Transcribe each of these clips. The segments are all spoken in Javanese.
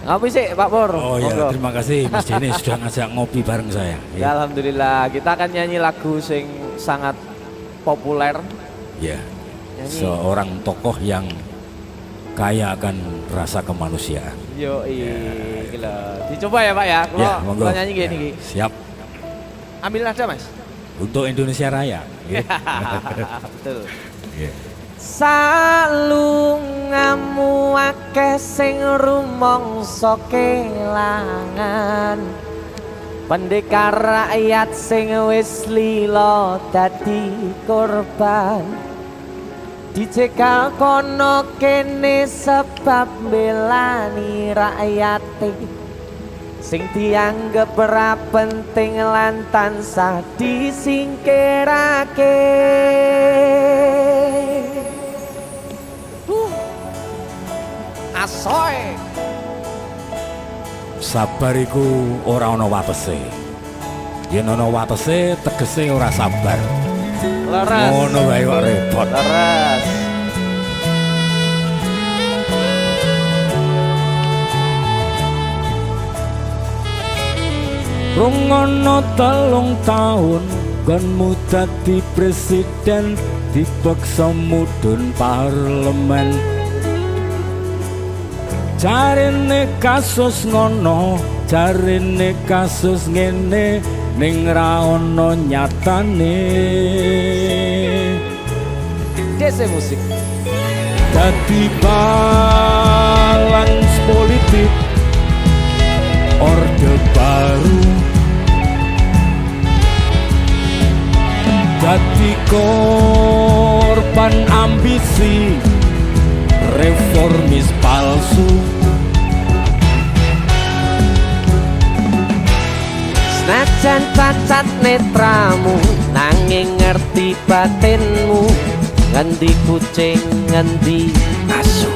Ngopi sih Pak Pur. Oh ya, terima kasih Mas Denny sudah ngajak ngopi bareng saya. Ya, alhamdulillah, kita akan nyanyi lagu sing sangat populer. Ya, seorang tokoh yang kaya akan rasa kemanusiaan. Yo, gila. Dicoba ya Pak ya. Kalau nyanyi gini. Ya, siap. Ambil nada Mas. Untuk Indonesia Raya. Betul. Yeah. Salungamu akeh sing rumangsa kelangan, pendekar rakyat sing wis lila dadi korban, dicegal kono kene sebab belani rakyate sing dianggep ora penting lan tansah disingkirake. Asoy. Sabar iku ora ana watese. Yen ana watese tegese ora sabar. Leres. Ngono wae kok repot. Leres. Rungono 3 tahun konmu dadi presiden, dipaksa mudhun parlemen. Jarine kasus ngono, jarine kasus ngene, ning ra ono nyatane. Dese musik. Dadi balance politik, orde baru. Dadi korban ambisi, reformis palsu. Senajan cacat netramu, nanging ngerti batinmu. Ngendi kucing, ngendi asu.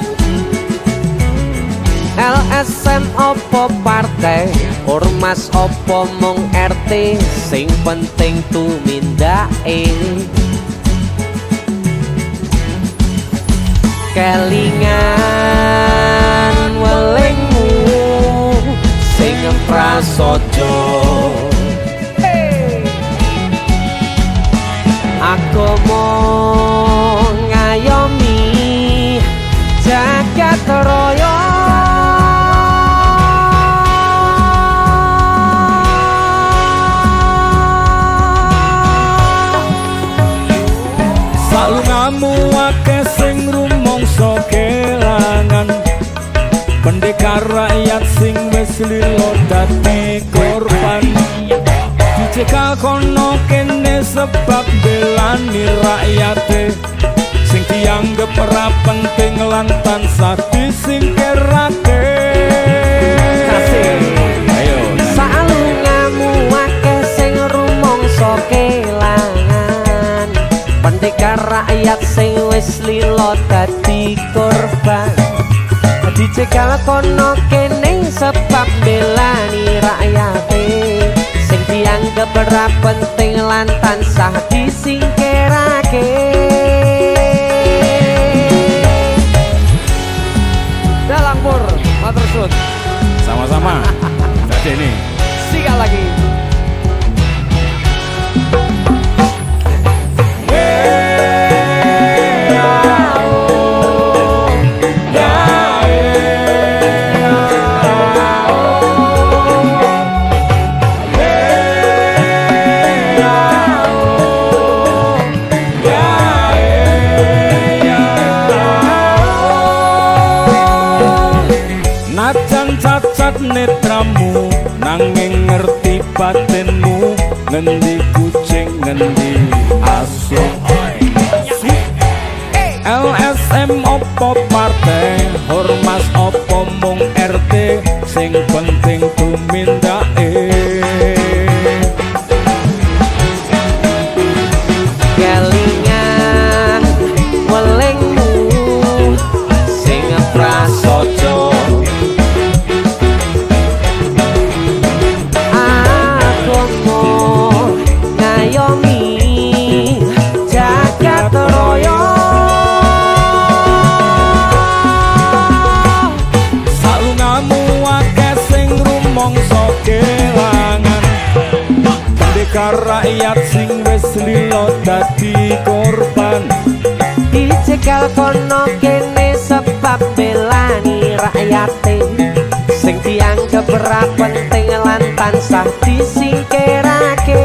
LSM opo partai, ormas opo mung RT, sing penting tumindake. Kelingan welingmu sing prasaja. Agama ngayomi jagat raya. Salungamu akeh sing rumangsa kelangan, pendekar rakyat sing wis lila dadi korban, dicegal kono kene sebab belani rakyate sing dianggep ora penting lan tansah disingkirake. Ayo salungamu akeh sing rumangsa kelangan, pendekar rakyat sing wis lila dadi korban, dicegal kono kene sebab belani rakyate sing dianggep ora penting lan tansah disingkirake. Dalang Pur, matur suwun. sama-sama. Jadi ini Sikat lagi. cacat netramu, nanging ngerti batinmu. Ngendi kucing, ngendi asu. LSM opo partai, ormas opo mung RT, sing penting tumindake. Kelingan welingmu sing prasaja. Sedekah rakyat sing wis lilo dadi korban, dicegal kono kene sebab belani rakyate sing dianggep ora penting lan tansah disingkirake.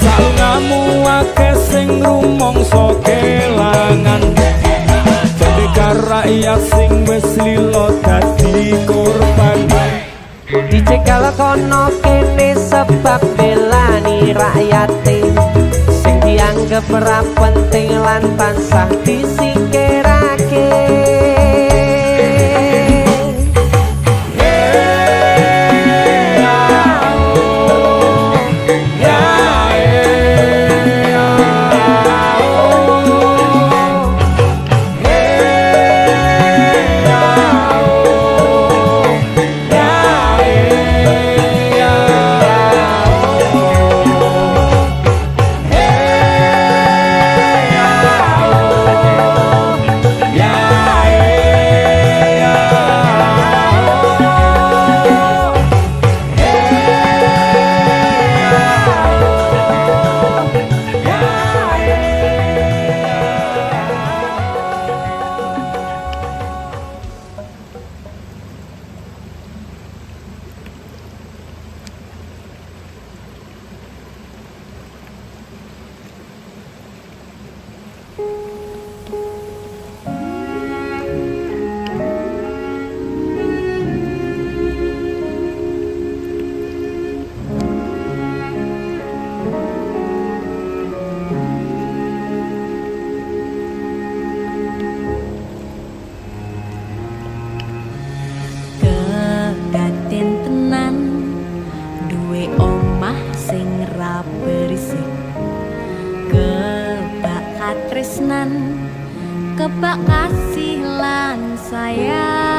salungamu akeh sing rumangsa kelangan, sedekah rakyat sing wis lilo dadi korban, dicegal kono kene sebab belani rakyate sing dianggep ora penting lan tansah disingkirake. Kedaten tenan duwe omah sing ra berisik, kebak katresnan, kebak kasih lan sayang.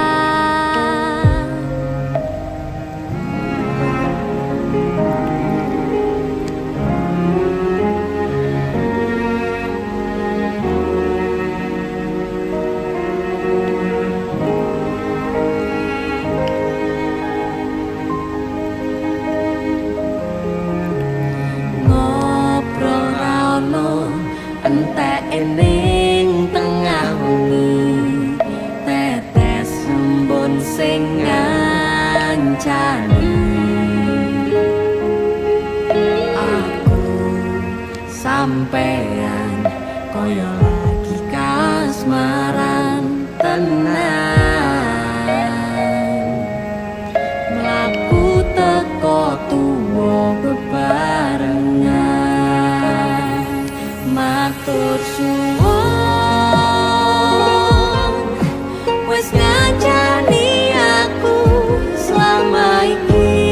Ngobrol ra ono entek ning tengah wengi, tetes embun sing ngancani aku sampean koyo lagi kasmaran tenan, mlaku teko tuwa bebarengan, matur suwun wis ngancani aku selama iki,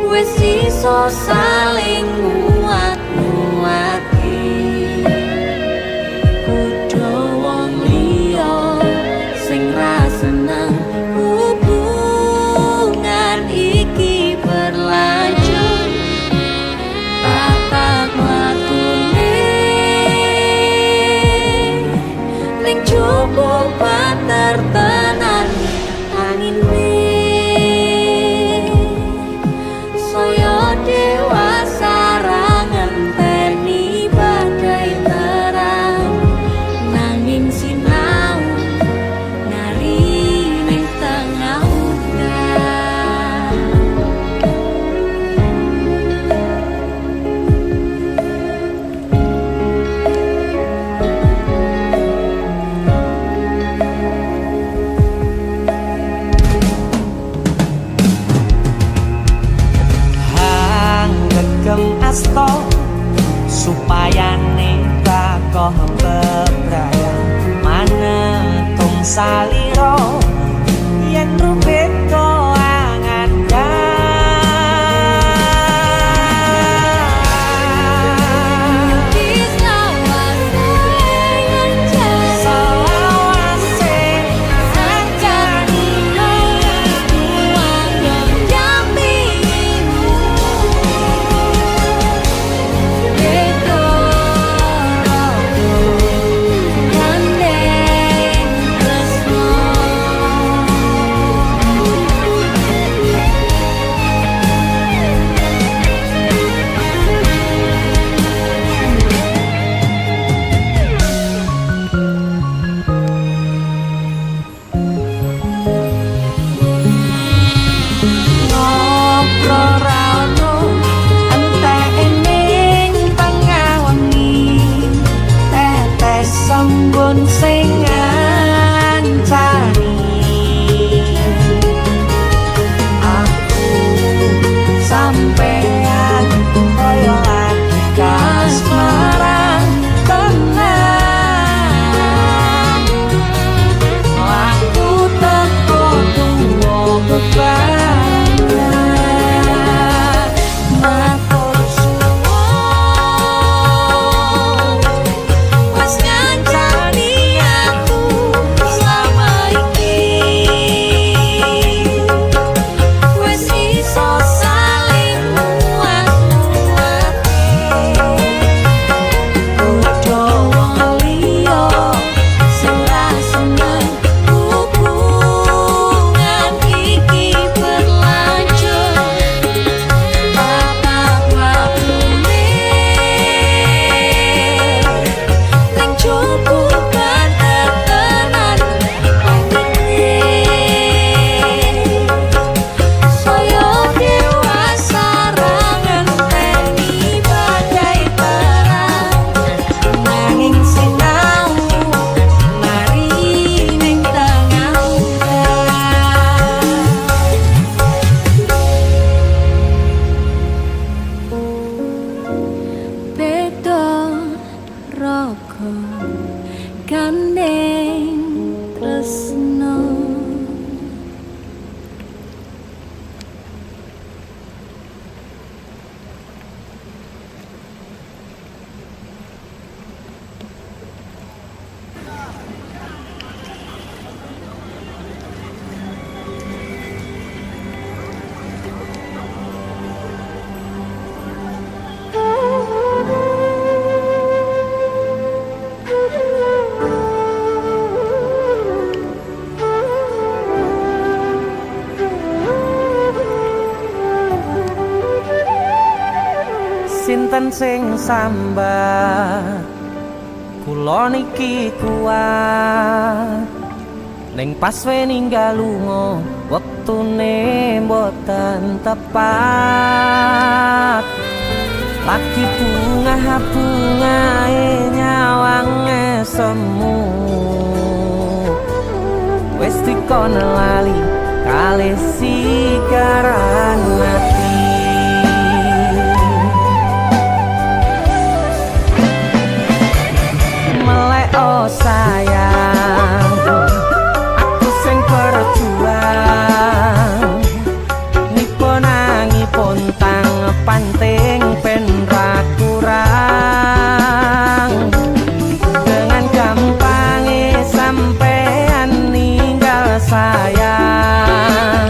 wis iso saling nguat-nguati, kudu wong liya sing ra seneng hubungan iki berlanjut. Tak mlatune ning jupuk patertenan angine, saya dewasa ra ngenteni sinten sing sambat kula niki kuat ning pas ninggal lunga wektune mboten tepat lagi bungae nyawange semu wis dikono lali kalih sikaran ati melek oh sayang aku sing berjuang nipo nangipun tang panting pen ra kurang dengan gampangnya sampean ninggal sayang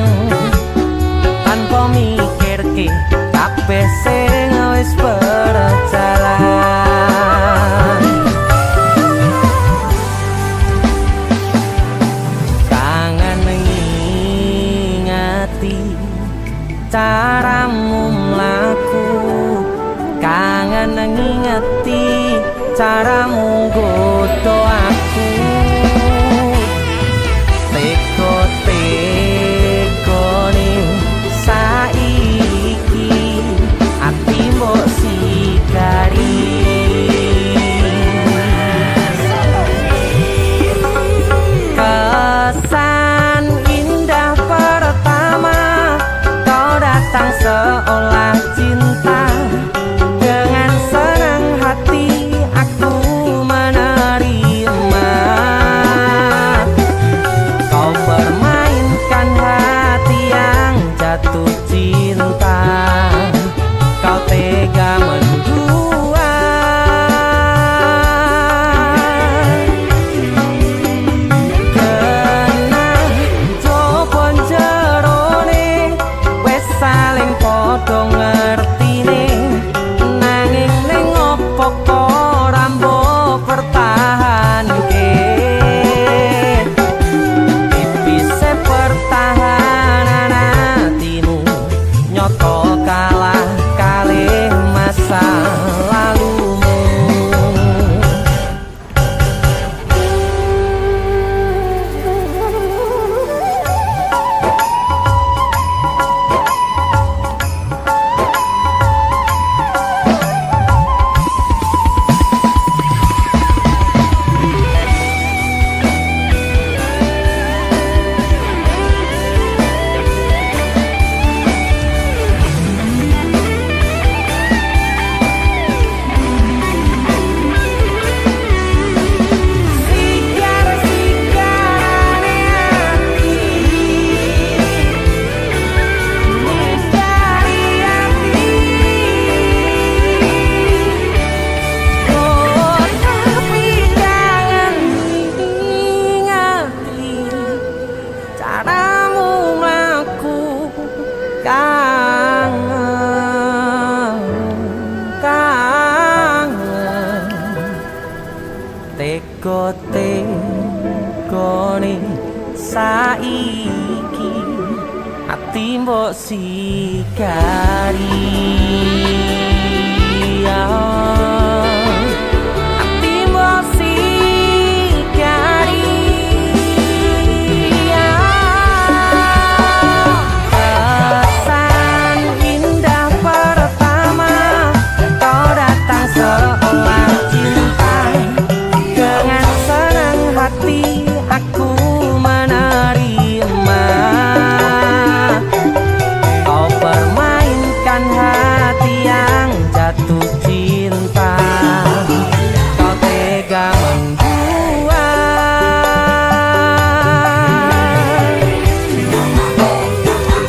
tanpa mikir ke kabeh sing wis berjalan kangen ngingati caramu mlaku kangen ngingati caramu godho aku teko-tekone saiki ati mbok sikari kesan indah pertama kau datang seolah cinta dengan senang hati aku menerima kau permainkan hati yang jatuh cinta kau tega mendua kena coba jerone wes saling podo ngertine nanging ning opo kok rambo pertahanke tipise pertahanan hatimu nyoto kalah kalih masa lalumu caramu ngaku kangen teko-tekone saiki ati mbok sikari ati mbok sikari kesan indah pertama kau datang seolah cinta dengan senang hati aku menerima kau permainkan hati yang jatuh cinta kau tega membuat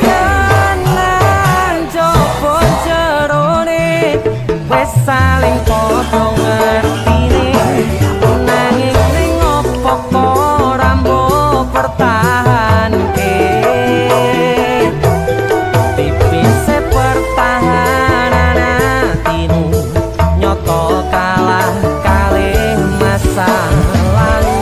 kanan jopo jerone wes saling podo ngertine nanging ning opo kok rambo pertahanke tipise pertahanan hatimu nyoto kalah kalih masa lalu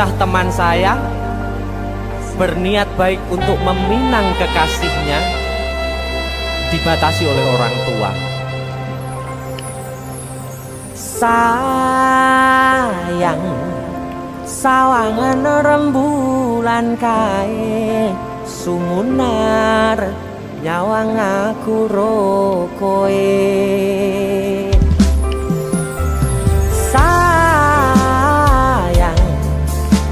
kisah teman saya berniat baik untuk meminang kekasihnya dibatasi oleh orang tua. Sayang, sawangan rembulan kae sumunar nyawang aku rokoe. Sayang,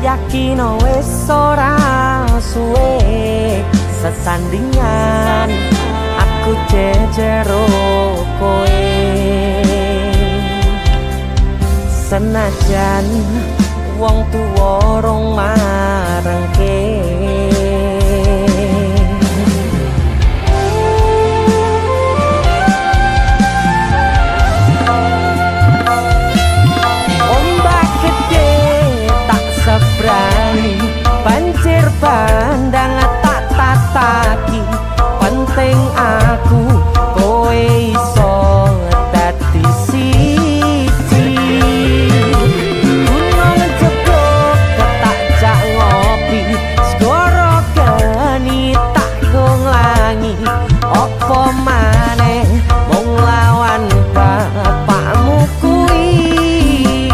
yakin wis ora suwe sesandingan aku jejero koe. Senajan wong tuwa rong marengke. Ombak gede tak seberani, banjir bandang tak tataki. Penting aku kowe iso dadi siji. Gunung jeblok tak jak ngopi, segara geni tak gonglangi. Apa maneh mung lawan bapakmu kuwi,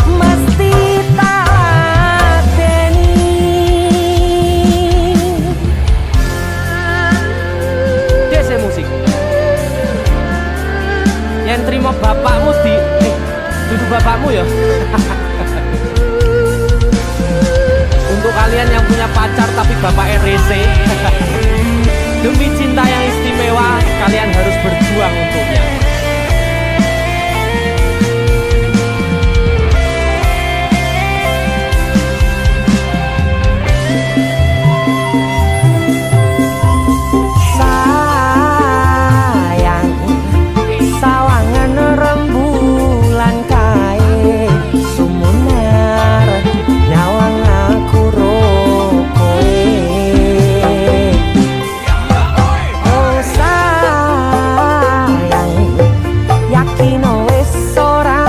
mesti tak ladeni. Dese musik yang terima bapakmu duduk bapakmu ya. Untuk kalian yang punya pacar tapi bapaknya rese, demi cinta yang istimewa kalian harus berjuang untuknya. Sayang, sawangan rembulan kae sumunar nyawang aku rokoe. Oh sayang, yakin wis ora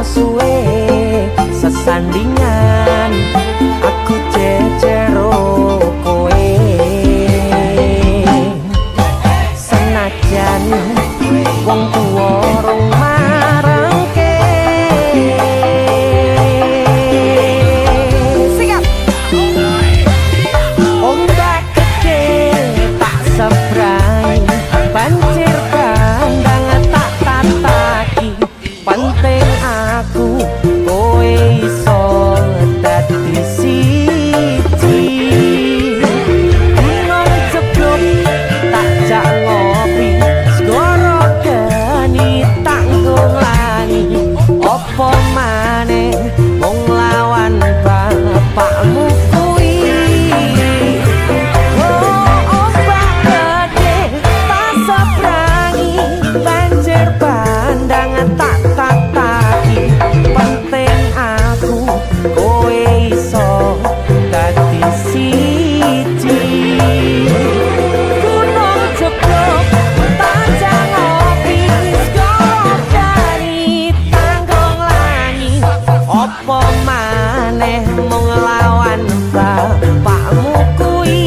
suwe sesandingan aku jejero koe. Senajan wong tuwa rong marengke. Sikap. Ombak gede tak seberang, banjir bandang tak tataki. Penting aku kowe iso dadi siji. Gunung jeblok tak jak ngopi, segara geni tak gonglangi. Apa maneh mung lawan bapakmu kuwi. Oh ombak gede tak seberangi, banjir bandang tak tataki. Penting aku kowe iso dadi siji. Gunung jeblok tak jak ngopi, segara geni tak gonglangi. Apa maneh mung lawan bapakmu kuwi,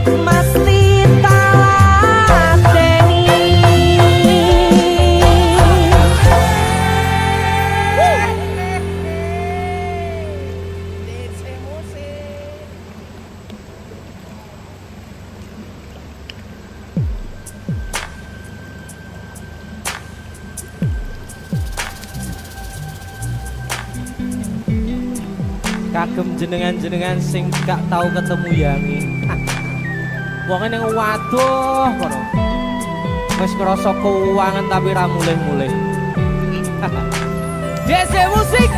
mesti tak ladeni. Kagem jenengan-jenengan sing gak tau ketemu Yangi. Wong ning waduh kono. Wis ngrasa keuangan tapi ra mulih-mulih. Dese musik.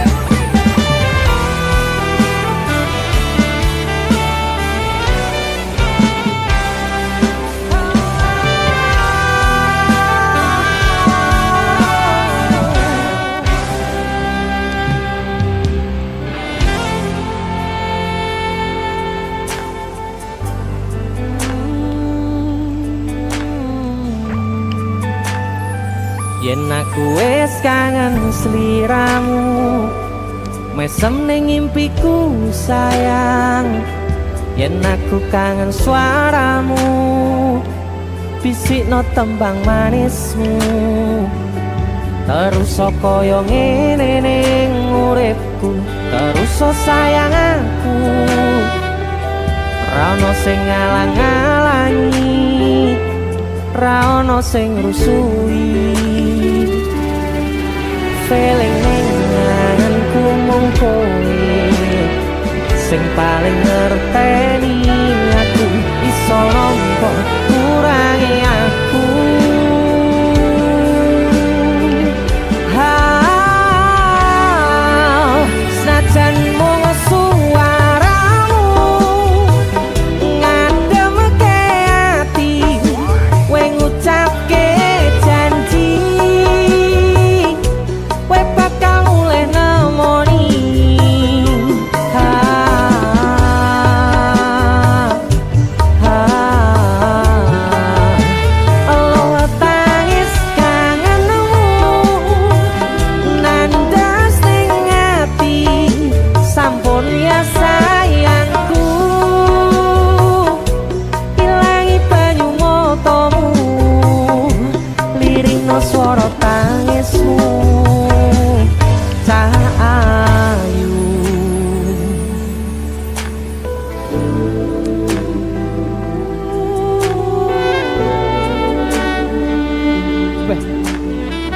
Yen aku wis kangen sliramu, mesem ning impiku sayang, yen aku kangen suaramu, bisikno tembang manismu, terus kaya ngene ning uripku, terus sayang aku, ra ono sing ngalang-alangi, ra ono sing rusui. Feeling ning ngangenku mung kowe sing paling ngerteni aku, iso nampa kurangi aku. Senajan mung suaramu ngademke ati, kowe ngucapke janji kowe bakal mulih nemoni. Allah tangis kangenmu nandas ning ati, sampun ya sayangku, ilangi banyu matamu, lirikno swara tangismu, cah ayu.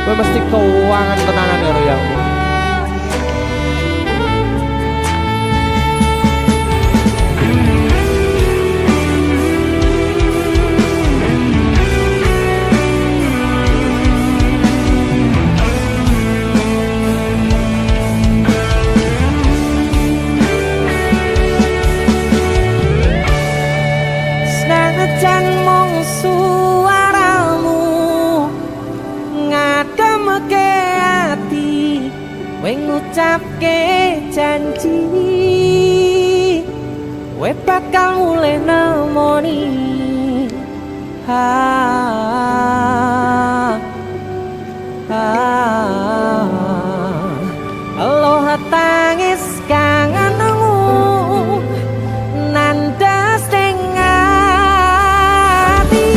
Kowe mesti keuangan tenanan ya Royal. Senajan mung suaramu ngademke ati, kowe ngucapke janji kowe bakal mulih nemoni. Allah tangis kangenmu nandas ning ati,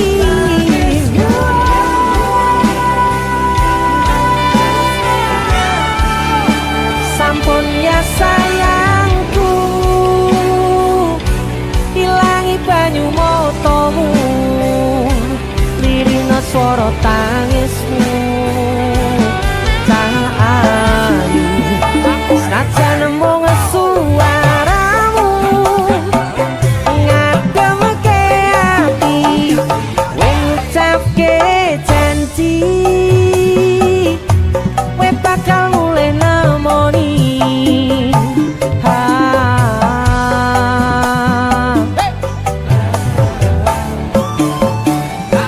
sampun ya sayangku, ilangi banyu matamu, lirikno swara tangismu, cah ayu. Senajan mung suaramu ngademke ati, kowe ngucapke janji kowe bakal mulih nemoni.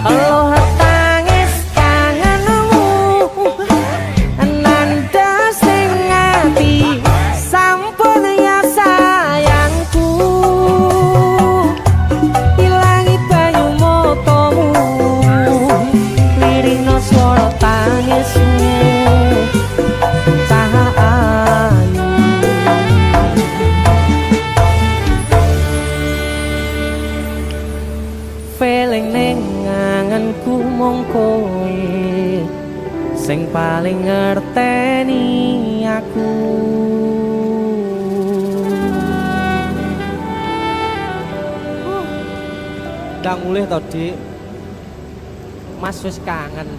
Allah tangis kangenmu nandas ning ati, sampun ya sayangku, ilangi banyu matamu, lirikno swara tangismu, cah ayu. Feeling ning ngangenku mung kowe sing paling ngerteni aku. Udah mulih to, Dik. Mas wis kangen.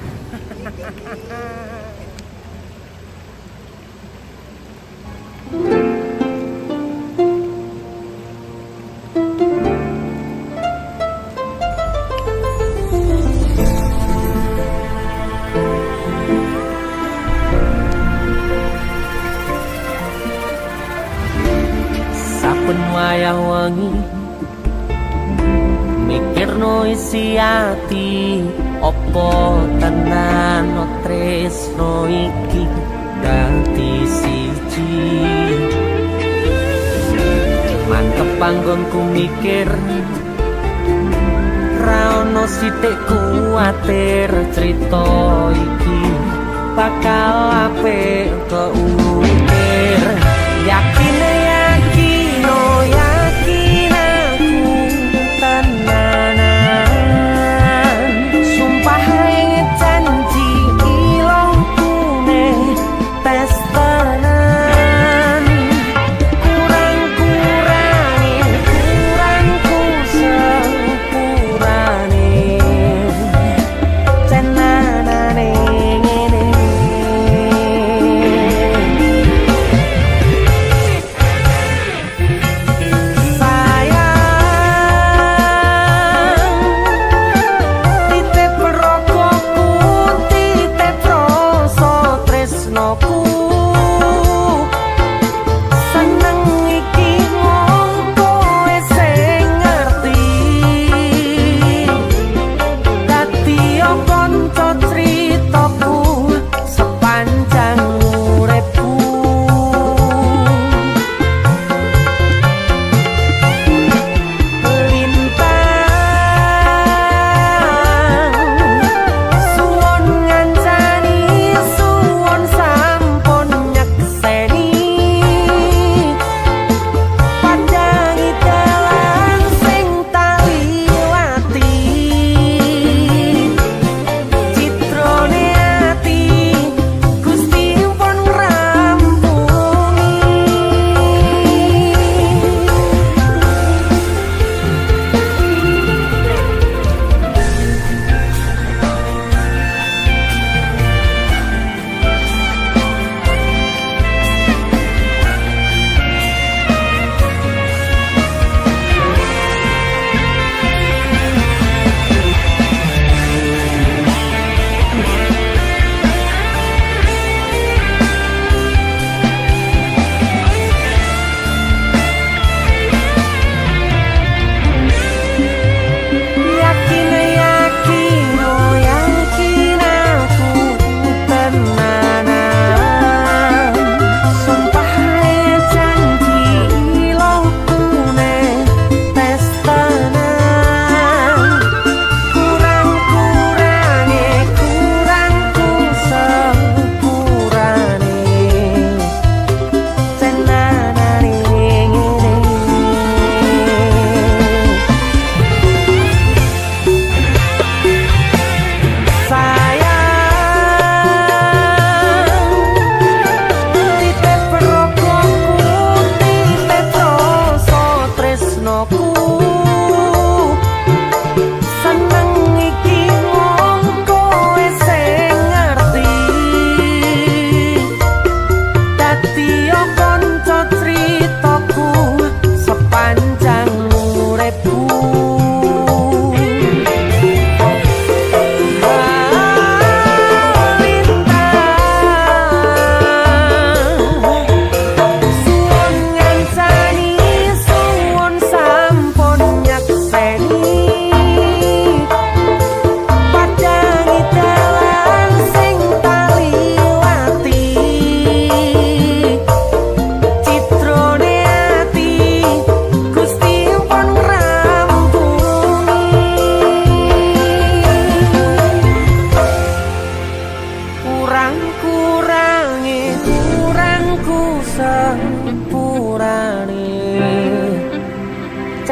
Saben wayah wengi mikirno isi ati, opo tenan tresno iki dadi siji. Mantep panggonku mikir, ra ono sithik kuwatir, crita iki bakal apik keukir.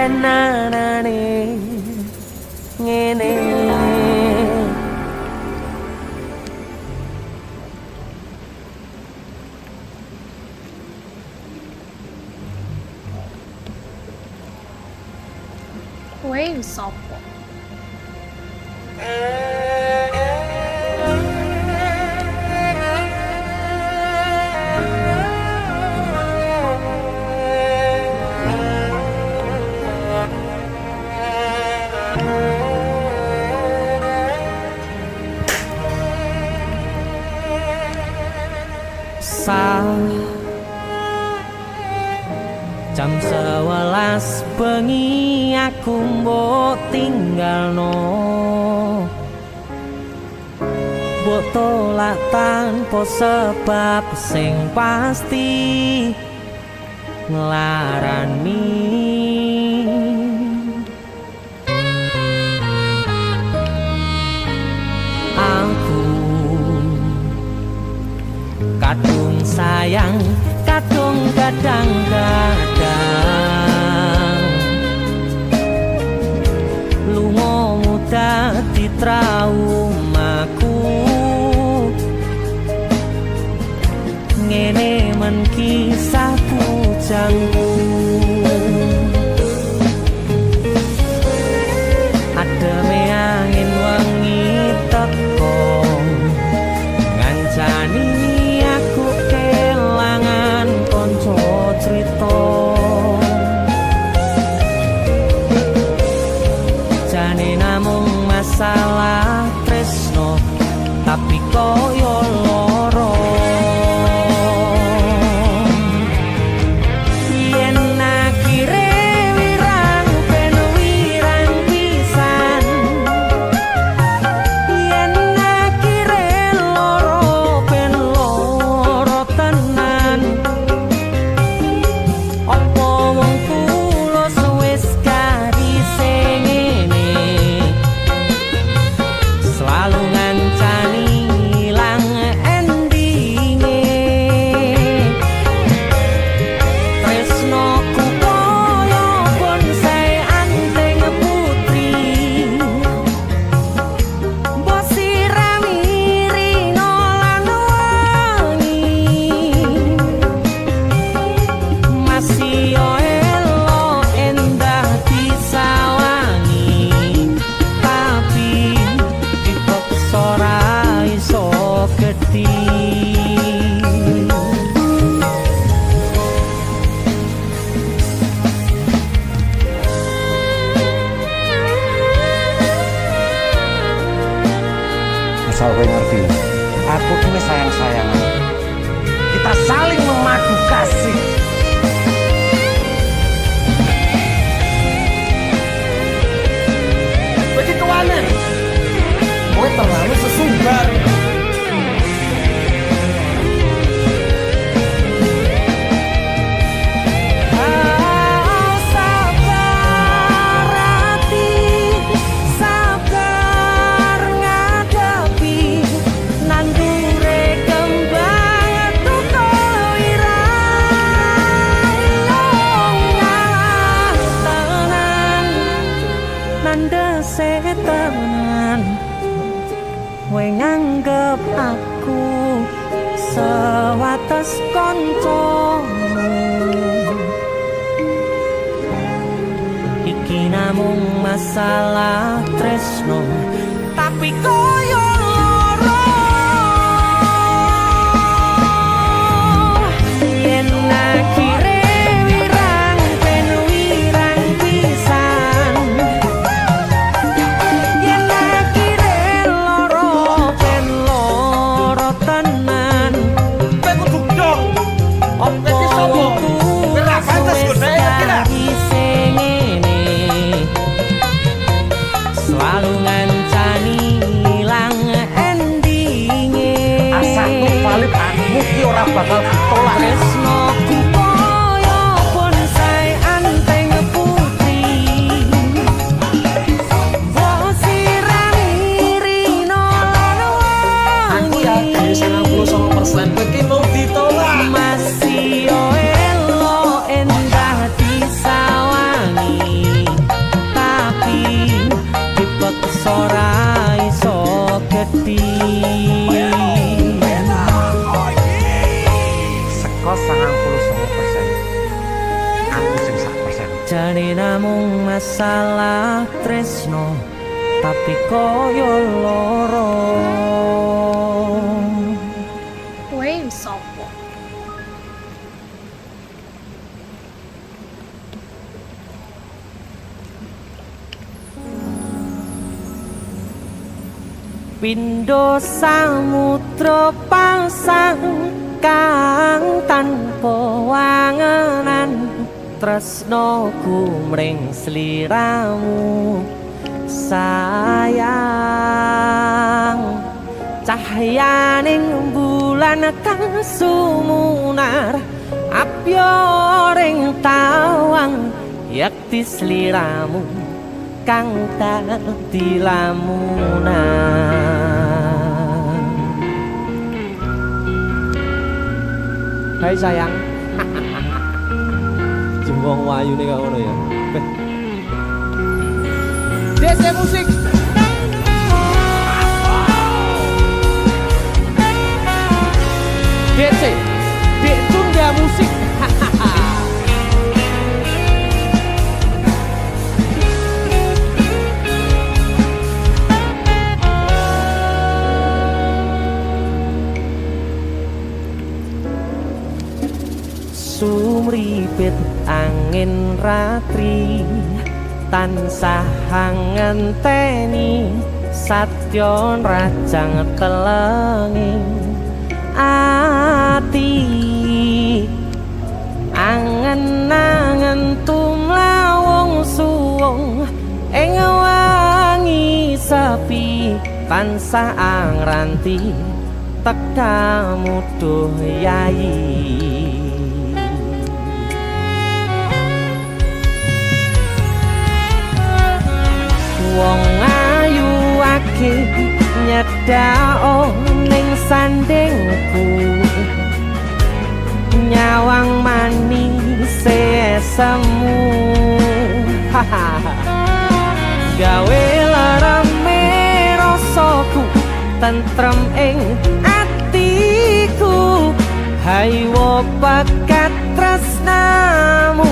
jenenane ngene. Kowe sapa? Jam 11 bengi aku mbok tinggalno, mbok tolak tanpa sebab sing pasti nglarani. Aku kadung sayang, kadung kadang-kadang lungamu dadi traumaku. Ngene men kisah bujangku, ademe angin wengi teko ngancani aku kelangan konco cerita. Jane namung masalah tresno tapi koyo loro. Yen akhire wirang ben wirang pisan, yen akhire loro ben loro tenan. Apa wong kula wis karise ngene, selalu ngancani ilang endinge. Tresnoku koyo bonsai anting putri, mbok sirami rino lan wangi. Masih elo endah disawangi, tapi dipaksa ora iso gedhi. Asal kowe ngerti, aku tuh wis sayang-sayangan. Kita saling memadu kasih. Begitu aneh, kowe terlalu sesumbar. Sabar hati, sabar ngadepi nandure kembang tuko irang tenan, nandese tenan. Kowe nganggep aku sewates koncomu, iki namung masalah tresno tapi koyo loro. Yen akhire wirang ben wirang pisan, yen akhire loro ben loro tenan. Kowe kudu dong. Apa aku Ora pantes godhae kira. sing ngene, selalu ngancani ilang liyane namung masalah tresno tapi koyo loro. Kowe sopo? Pindho samudra pasang kang tanpa wangenan tresnoku mring sliramu sayang. Cahyaning bulan kang sumunar apyo ring tawang yakti sliramu kang dadi lamunan. Hai sayang. Jembong wayu nih ngono ya. DC musik. DC. Dek Tunda musik. Sumripit angin ratri tansah ngenteni satyon rajang telengi ati angen-angen tumlawung suwung ing wangi sepi tansah angranti tekamu duh yayi. Wong ayu ake nyedhak ning sandingku nyawang manis semu gawe larame rasaku tentrem ing atiku haywo bakat tresnamu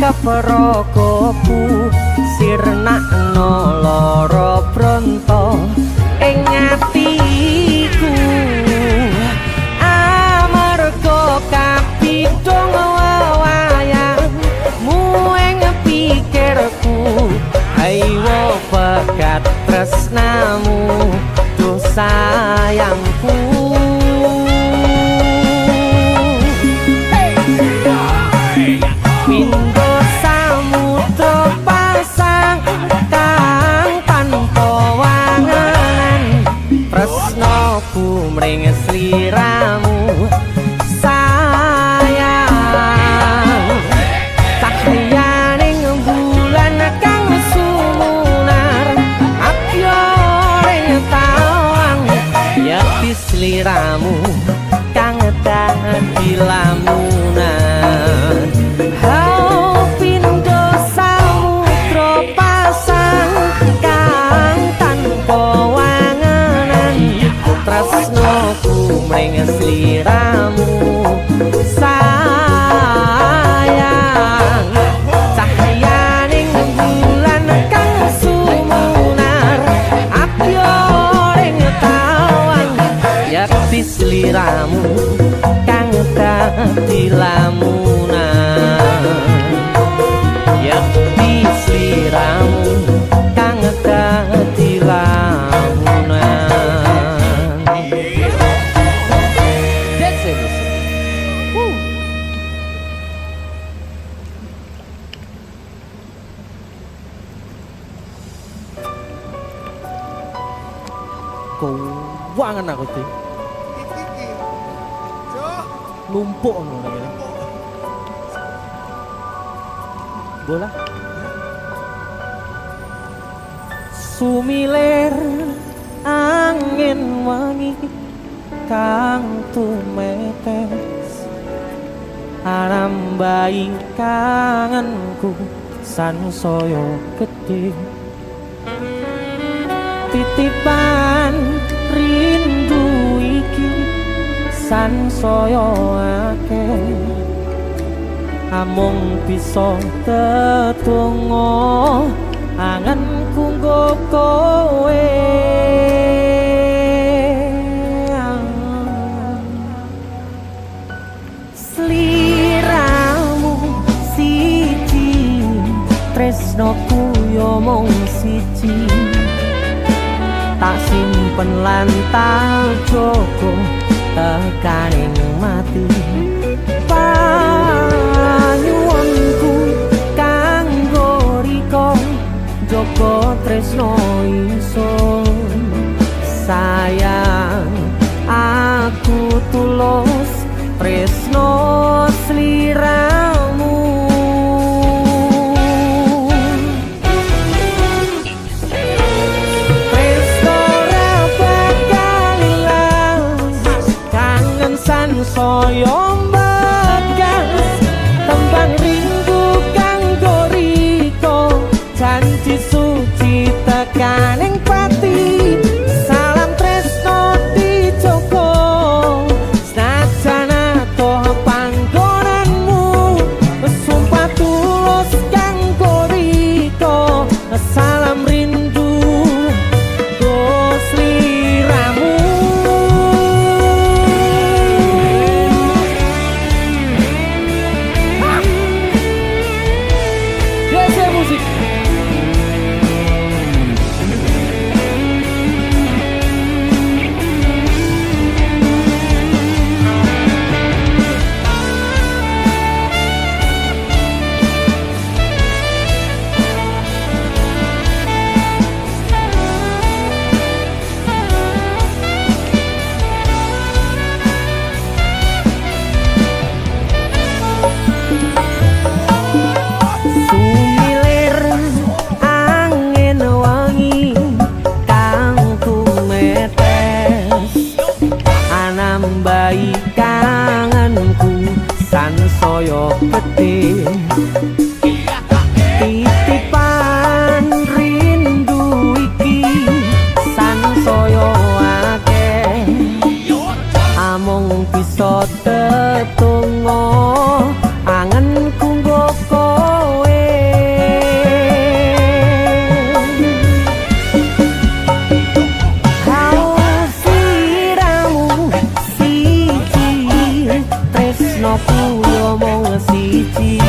Keperokoku sirnakno lara bronto ing atiku amarga kapidhong wayangmu ing pikirku haywo bakat tresnamu duh sayangku. Pindho samudra pasang kang tanpa wangenan sliramu kang dadi lamunan yakti sliramu kang dadi lamunan. That's it. Keuangan aku tuh numpuk ngono ngene. Bola sumilir angin wangi kang tumetes arambai kangenku sansaya gedhe titipan rindu iki sansaya akeh amung bisa tetunggo anganku nggo kowe sliramu siji tresnoku yo mung siji tak simpen lan tak jogo tekaning mati panyuwunku kanggo riko jogo tresno ingsun sayang aku tulus tresno sliramu soyo mbagas tembang rindu kanggo riko janji suci tekaning pati salam tresno dijogo senajan adoh panggonanmu sumpah tulus kanggo riko salam rindu go sliramu. Nambahi kangenku sansaya gedhe titipan rindu iki sansaya akeh amung bisa tetunggo angenku nggo kowe yo mung siji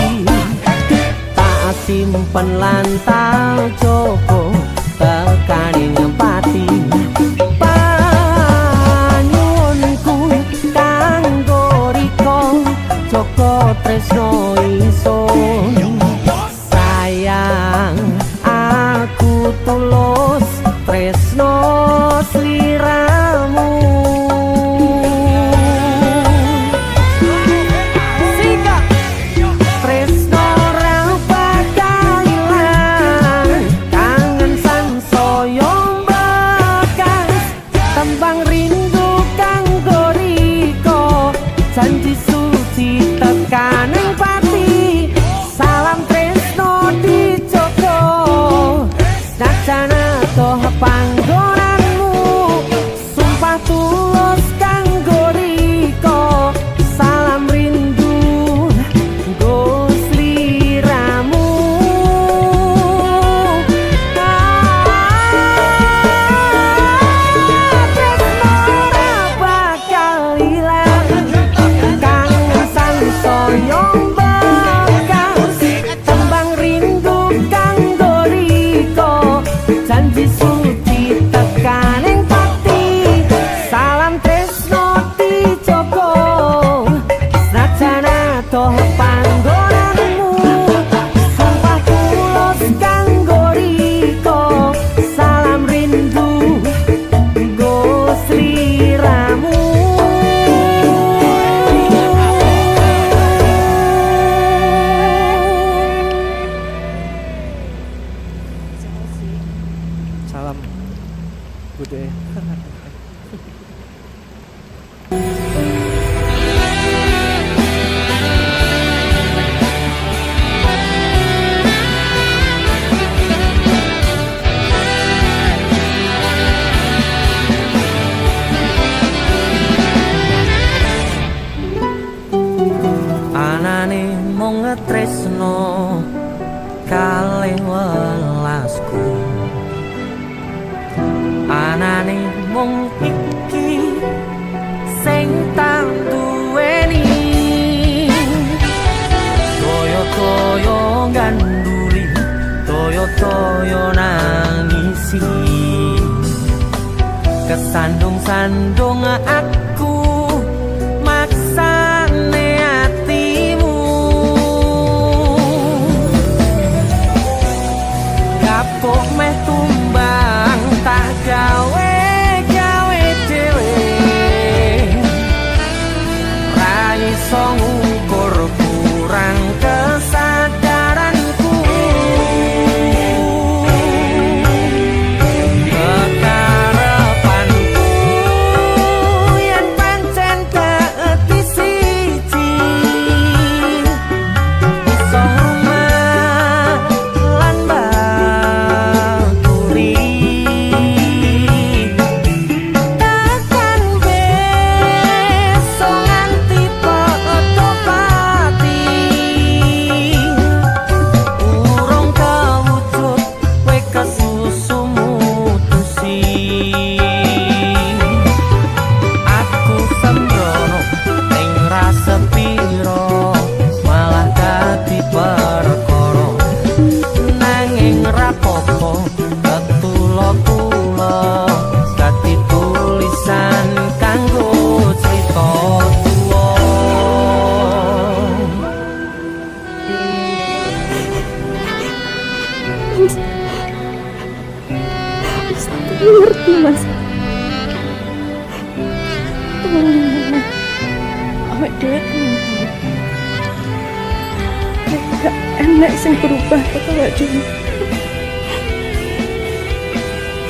tak simpen lan tak jogo tekaning pati panyuwunku kanggo riko jogo tresno ingsun sayang aku tulus tresno sliramu. Janji suci tekaning pati salam tresno dijogo senajan adoh panggonanmu sumpah tulus kanggo riko salam rindu nggo sliramu tresno ora bakal panggonanmu sumpah tulus kanggo riko salam rindu nggo sliramu salam bude anane mung tresno kalih welasku anane mung iki sing tak duweni toyo-toyo ganduli toyo-toyo nangisi kesandung-sandung aku maksane atimu kapok meh tumbang tak gawe dhewe ra iso ngukur kurang kesadaranku kekarepanku yen pancen keeti siji iso rumah lan bakuri takkan beso nganti padha pati urung kawujud kowe kesusu mutusi aku sembrono ing rasa piro malah dadi perkara nanging rapopo ketulo-tulo dadi tulisan kanggo crita tuwa ngerti mas awak dhewe gak enak sing berubah kok awak dhewe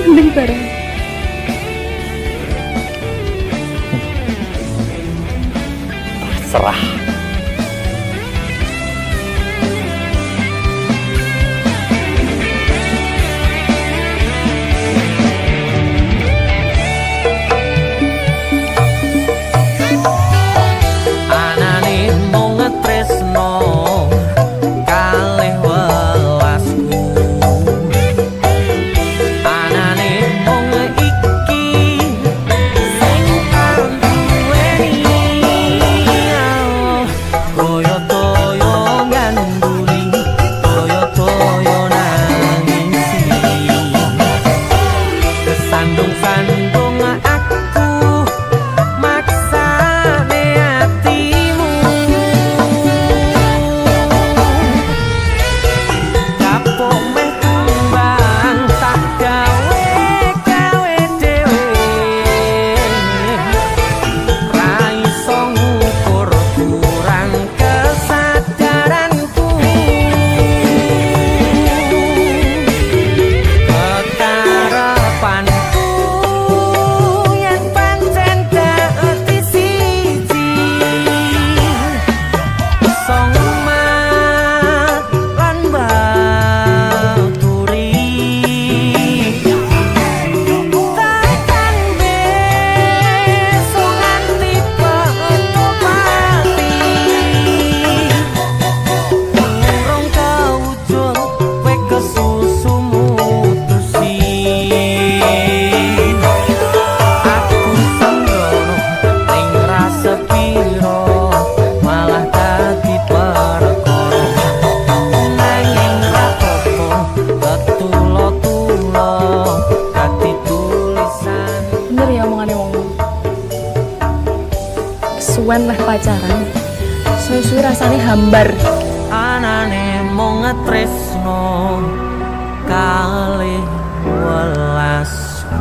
mending bareng Serah. anane mung tresno kalih welasku anane mung iki sing tak duweni hambar. Anane mung tresno kalih welasku.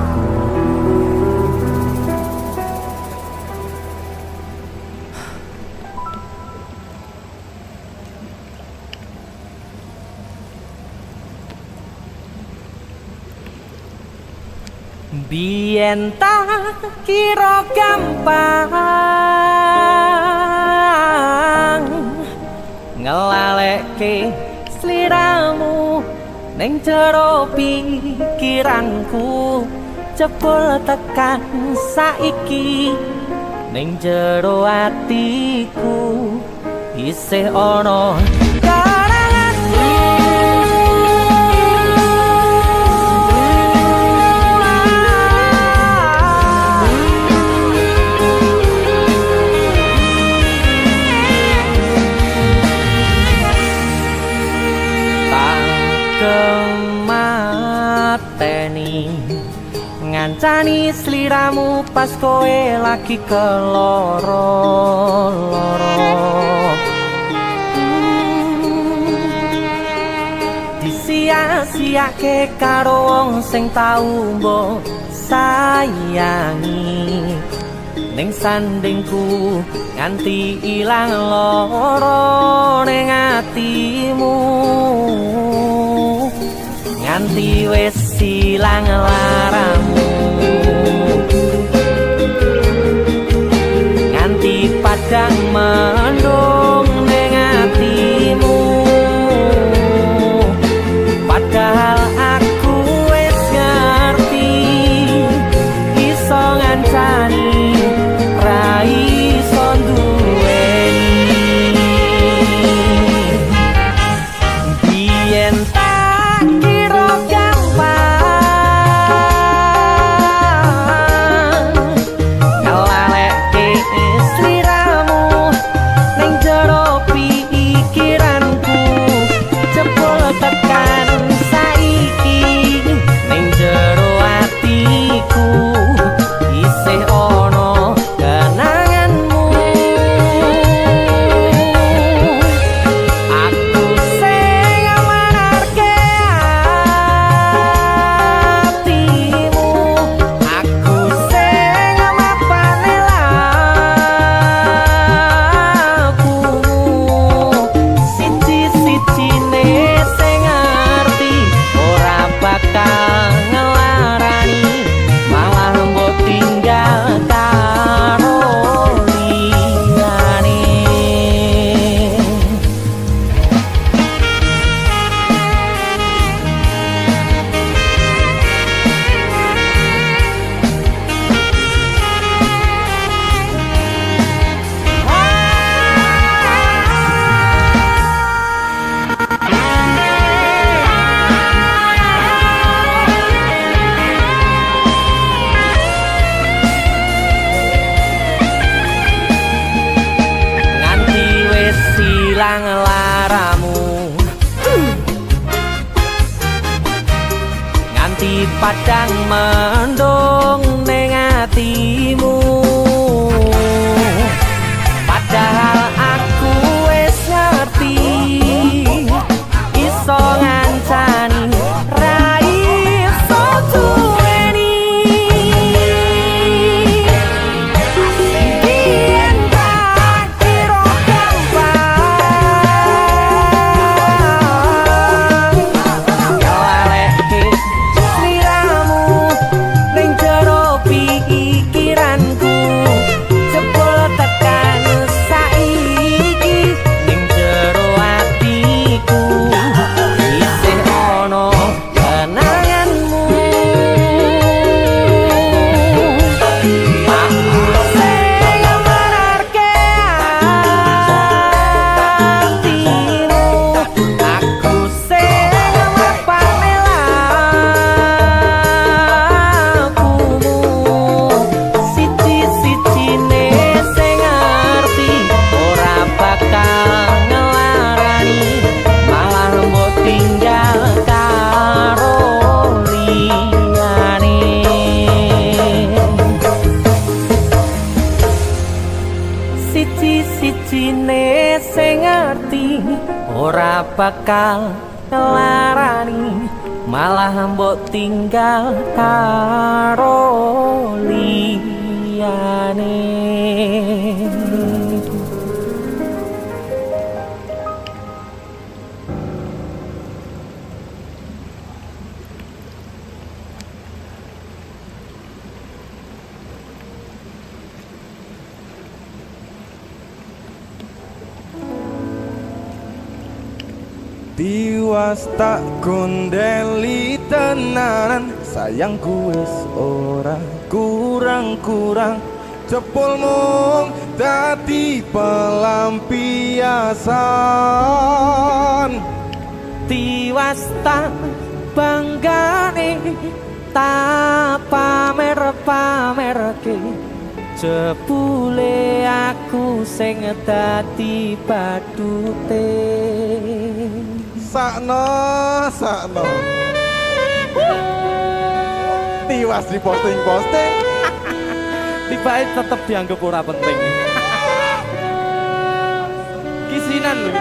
Biyen tak kira gampang ngelalekke sliramu ning jero pikiranku, jebul tekan saiki ning jero atiku isih ana kemateni ngancani sliramu pas kowe lagi keloro-loro. Disia-siake karo wong sing tau mbok sayangi, ning sandingku nganti ilang loro ning atimu, nganti wis ilang laramu, nganti padang mendung ning atimu, padahal aku wis ngerti iso ngancani ra iso duweni. Biyen tak kira gampang ngelalekke sliramu ning jero pikiranku, jebul tekan saiki ning jero atiku isih ana kenanganmu. Aku sing manarke atimu, aku sing mapane lakumu, siji-sijine sing ngerti ora bakal ngelarani, malah mbok tinggal karo liyane. Nganti wis ilang laramu, nganti padang mendung ning atimu, padahal aku wis ngerti iso ngancani ra iso duweni. Biyen tak kira gampang ngelalekke sliramu ning jero pikiranku, ora bakal larani, malah mbok tinggal karo liyane. Tiwas tak kondeli tenanan, sayangku wis ora kurang-kurang, cepul mung dadi pelampiasan. Tiwas tak banggane, tak pamer-pamerke, jebule aku sing dadi badute. Sakno tiwas di posting-posting, Tibae tetep dianggap ora penting. Kisinan lho.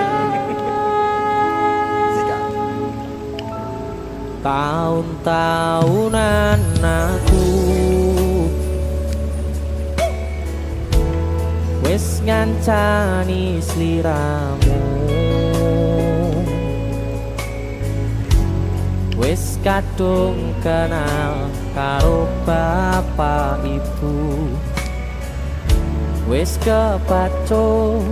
Tahun-tahunan aku wis ngancani sliramu, wis kadung kenal karo bapak ibu, wis kepacut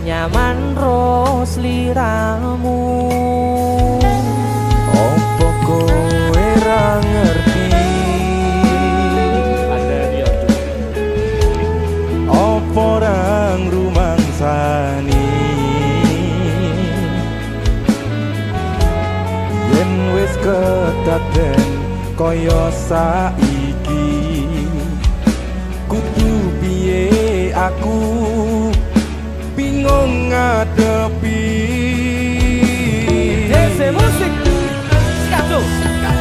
nyaman ro sliramu. opo kowe ra ngerti, opo ra ngrumangsani, yen wis kedaden kaya saiki, kudu piye aku bingung ngadepi. Dese musik skado.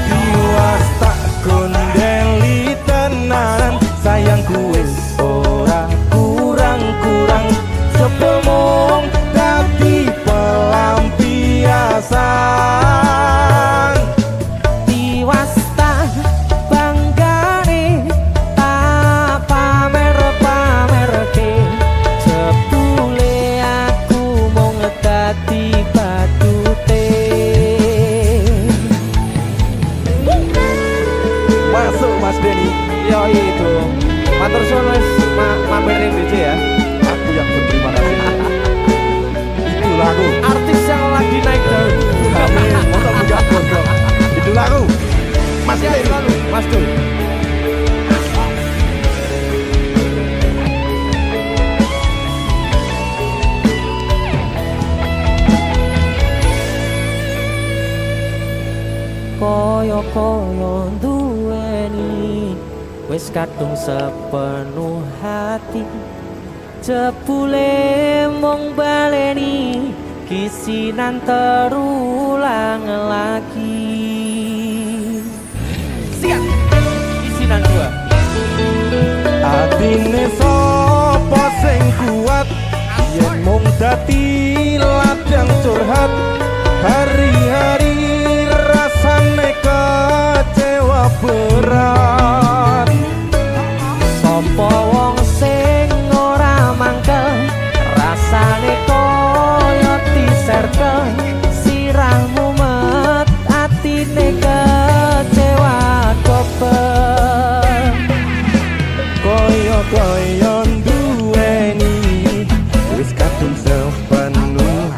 Tiwas tak kondeli tenanan, sayangku wis ora kurang-kurang, sepemong dadi pelampiasan. Tiwas tak banggane, tak pamer-pamerke, jebule aku mung dadi badute. Masuk Mas Denny, Yo itu. Matur suwun wis mampir ning DJ ya. aku yang berterima kasih. Itulah aku. Artis yang lagi naik daun. Amin. Masa buka gondrong. Itulah aku. Mas Ya, Denny. selalu. Mas Dul. Koyo-koyo duweni wis kadung sepenuh hati, jebule mung baleni kisinan terulang lagi. Siap, kisinan dua. Atine sapa sing kuat, yen mung dadi ladang curhat, hari-hari rasane kecewa berat. Sopo wong sing ora mangkel, rasane koyo diserkel, sirahmu met atine kecewa koper. Koyo-koyo duweni wis kadung sepenuh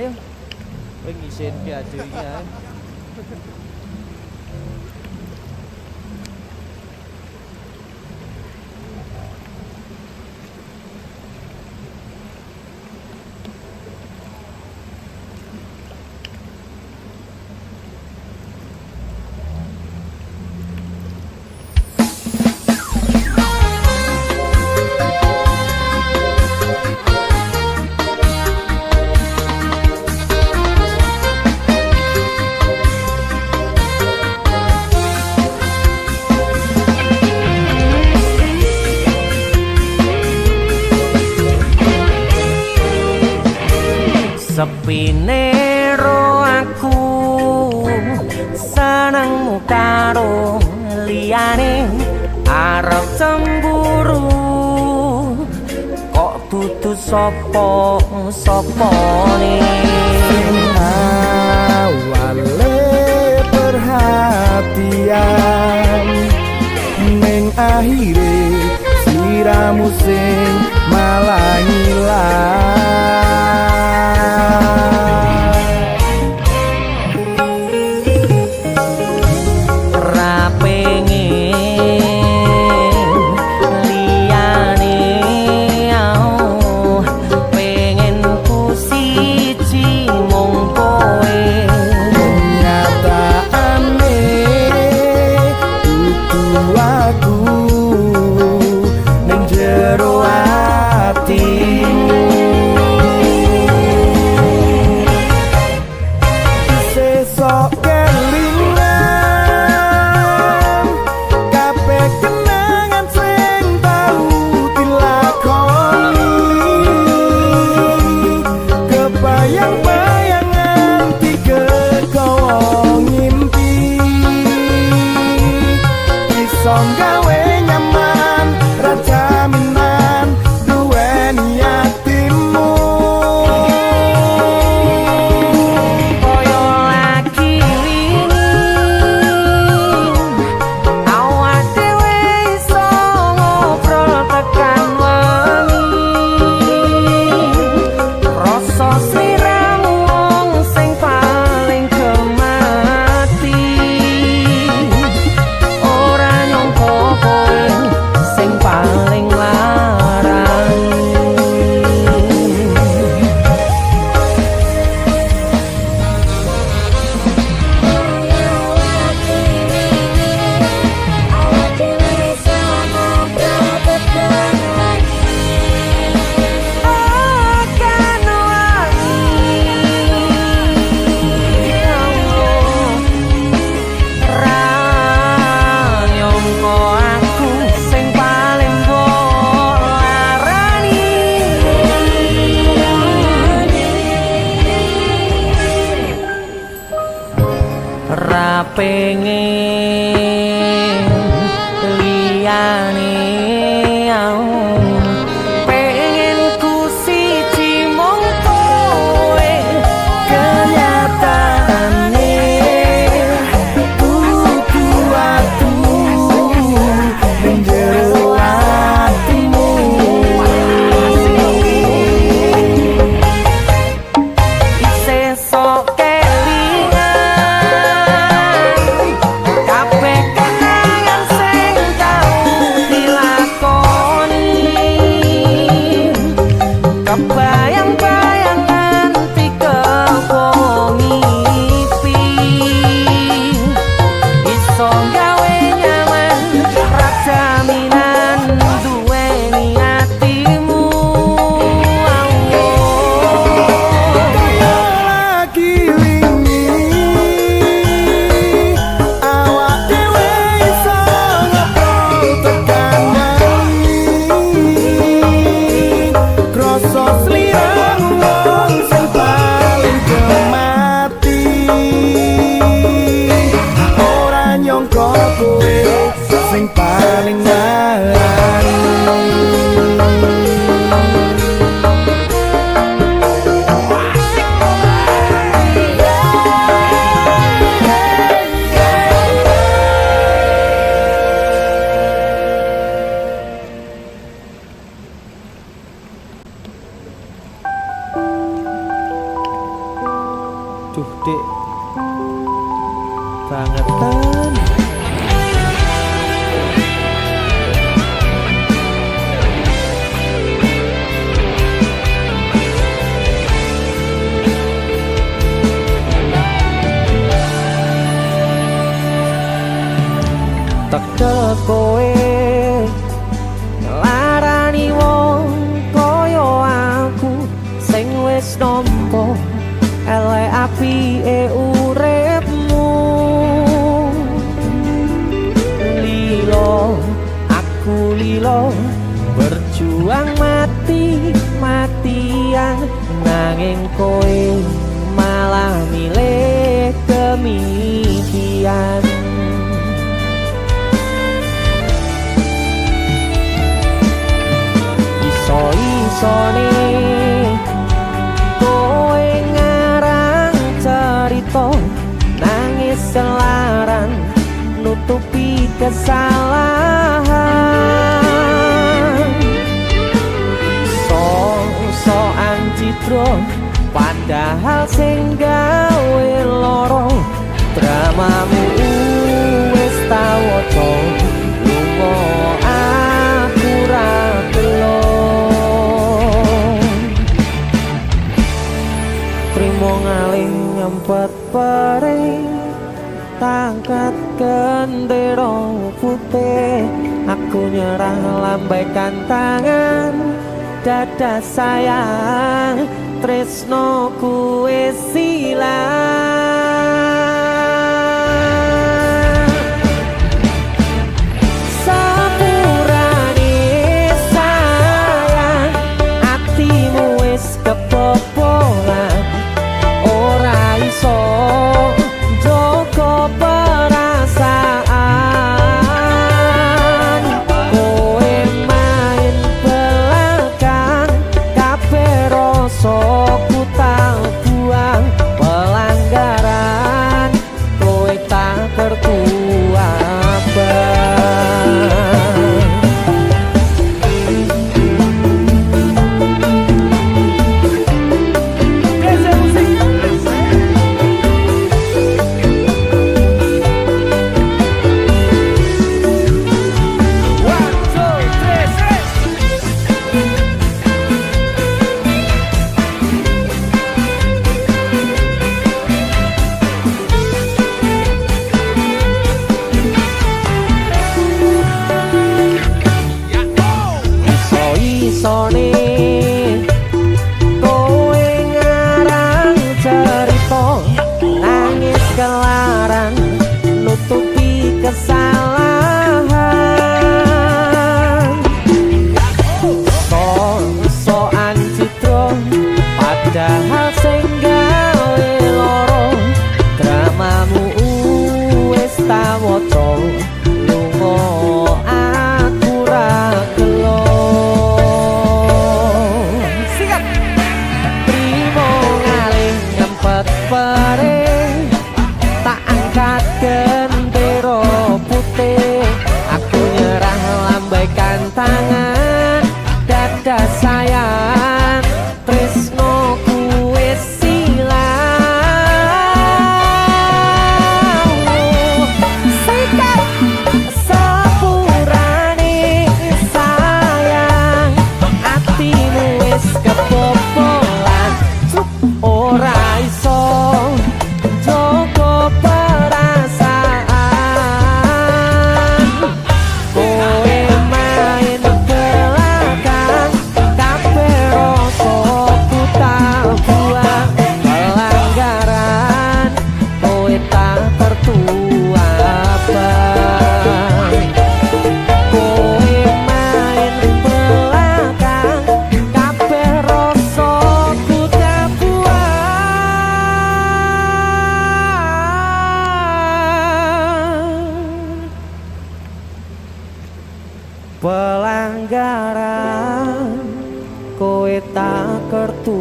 Ayo. Kowe ngisin ki aja iki ae. Sepine ro aku senengmu karo liyane arep cemburu kok dudu sapa-sapane Awale perhatian ning akhire siramu sing malah ngilang pengen liyane pengen ku siji mung kowe kenyataane kudu atu menjero atimu isih sok kelingan Aduh dek bangetan. Tekel kowe larani wong kaya aku sing wis nampa elek apike uripmu. Lilo aku lilo berjuang mati-matian nanging kowe malah milih demikian. Iso-isone kowe ngarang cerita nangis selaran nutupi kesalahan. So-soan citro padahal sing gawe loro dramamu wis tau waca lunga aku ra telo. Trimo ngaling nyempet perih tangkat gendera putih aku nyerah lambaikan tangan dada sayang tresnoku wis ilang. Sepurane sayang atimu wis kebobolan ora iso joko perasaan. Kowe main belakang kabeh rasa ku tak buang pelanggaran kowe tak kertu isone kowe ngarang cerita nangis kelaran nutupi kesalahan. So-soan citro padahal sing gawe loro dramamu wis tak waca lunga aku ra gelo. Perih tak angkat gendera putih aku nyerah lambaikan tangan dada sayang tresnoku wis ilang. Sikat sepurane sayang atimu wis kebobolan ora iso joko perasaan. Kowe main belakang kabeh rasa ku tak buang pelanggaran kowe tak tertuapan. Kowe main belakang kabeh rasa ku tak pelanggaran kowe tak kertu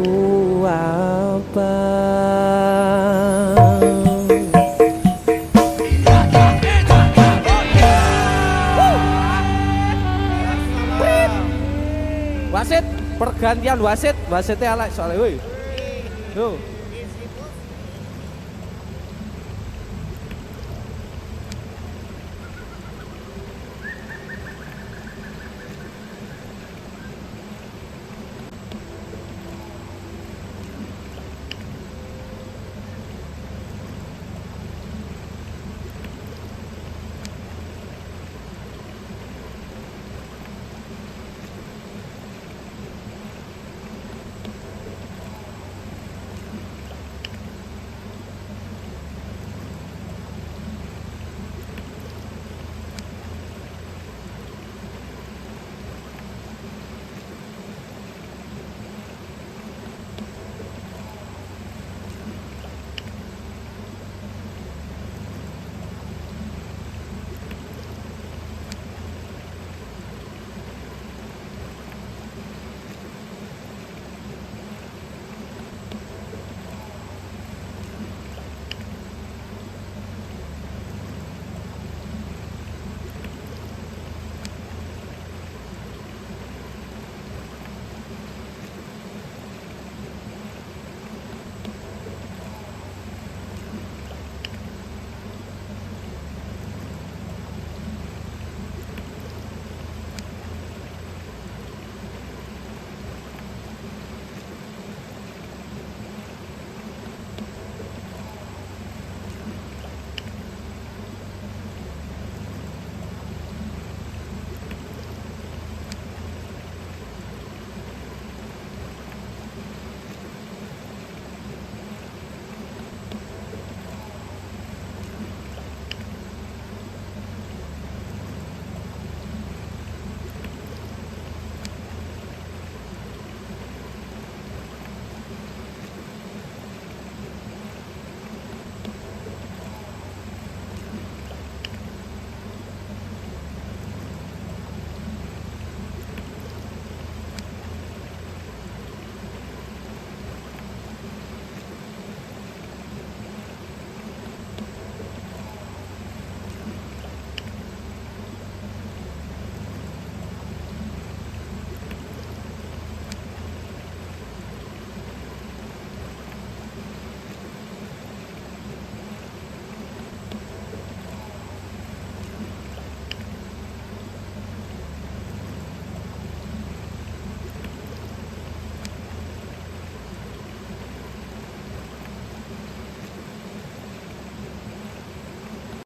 apa. Wasit pergantian wasitnya elek soalnya woi. Yo